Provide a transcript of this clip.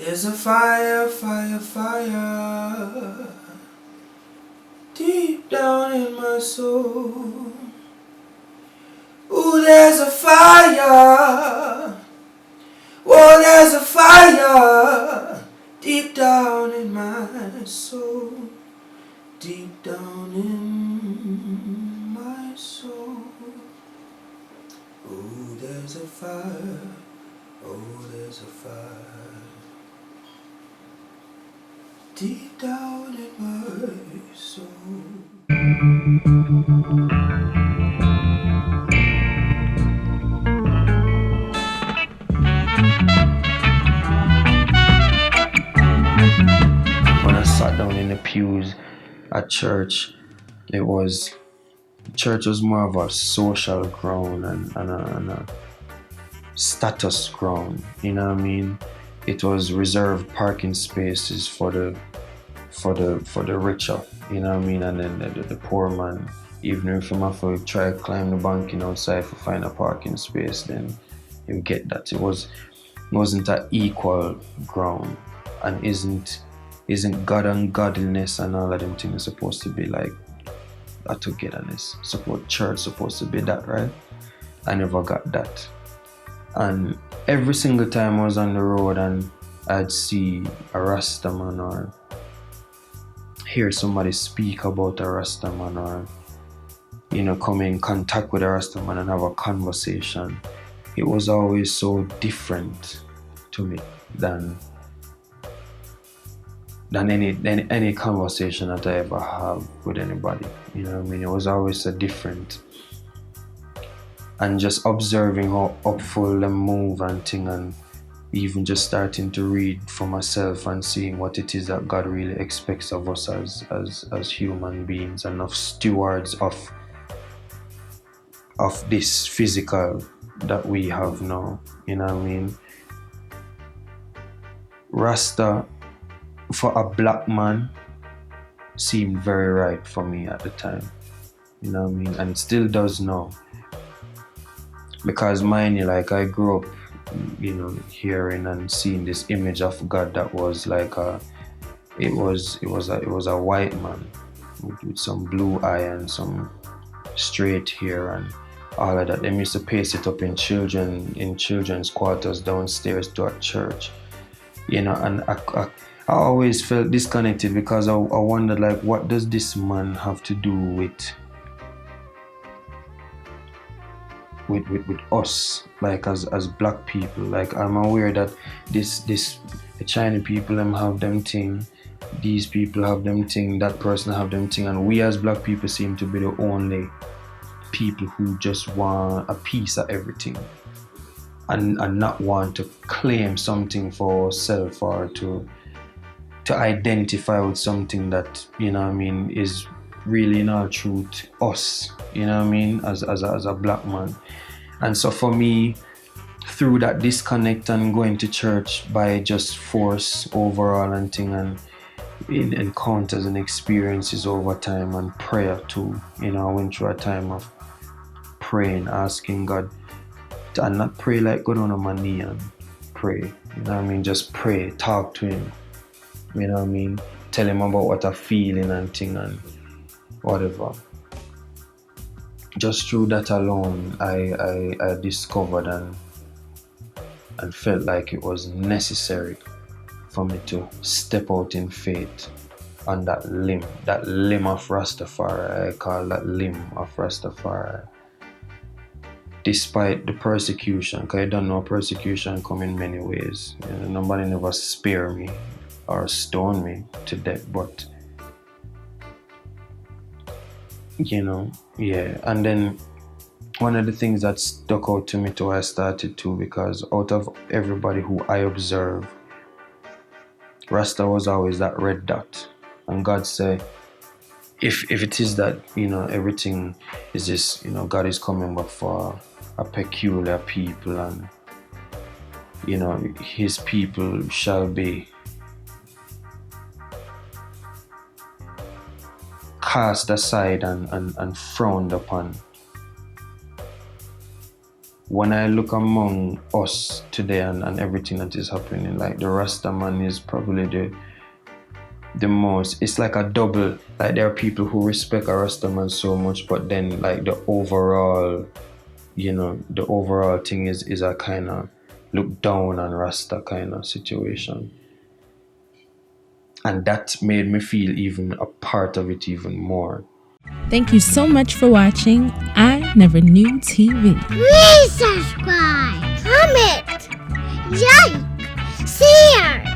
There's a fire, fire, fire deep down in my soul. Ooh, there's a fire. Oh, there's a fire deep down in my soul. Deep down in my soul. Oh, there's a fire. Oh, there's a fire deep down in my soul. When I sat down in the pews at church, church was more of a social ground and a status ground, you know what I mean? It was reserved parking spaces for the richer, you know what I mean? And then the poor man, even if you have to try to climb the banking outside to find a parking space, then you get that. It wasn't an equal ground, and isn't God and godliness and all of them things supposed to be like a togetherness? Support church supposed to be that, right? I never got that. And every single time I was on the road and I'd see a Rasta man or hear somebody speak about a Rasta man or, you know, come in contact with a Rasta man and have a conversation, it was always so different to me than any conversation that I ever have with anybody. You know what I mean? It was always so different. And just observing how upful them move and thing, and even just starting to read for myself and seeing what it is that God really expects of us as human beings and of stewards of this physical that we have now. You know what I mean? Rasta for a black man seemed very right for me at the time. You know what I mean? And it still does now. Because mind you, like I grew up, you know, hearing and seeing this image of God that was like it was a white man with some blue eye and some straight hair and all of that. They used to paste it up in children's quarters downstairs to a church. You know, and I always felt disconnected because I wondered, like, what does this man have to do with us, like as black people? Like, I'm aware that the Chinese people them have them thing, these people have them thing, that person have them thing, and we as black people seem to be the only people who just want a piece of everything and not want to claim something for ourselves or to identify with something that, you know what I mean, is really in all truth us, you know what I mean, as a black man. And so for me, through that disconnect and going to church by just force overall and thing, and in encounters and experiences over time, and prayer too, you know, I went through a time of praying, asking God, and not pray like go down on my knee and pray, you know what I mean, just pray, talk to him, you know what I mean, tell him about what I'm feeling and thing and whatever. Just through that alone, I discovered and felt like it was necessary for me to step out in faith on that limb of Rastafari. I call that limb of Rastafari. Despite the persecution, because I don't know, persecution come in many ways. You know, nobody never spare me or stone me to death, but you know, yeah. And then one of the things that stuck out to me too, I started to, because out of everybody who I observe, Rasta was always that red dot. And God said, if it is that, you know, everything is this, you know, God is coming back for a peculiar people, and, you know, his people shall be cast aside and frowned upon. when I look among us today and everything that is happening, like the Rasta man is probably the most, it's like a double, like there are people who respect a Rasta man so much, but then like the overall, you know, the overall thing is a kind of look down on Rasta kind of situation. And that made me feel even a part of it even more. Thank you so much for watching I Never Knew TV. Please subscribe, comment, like, share.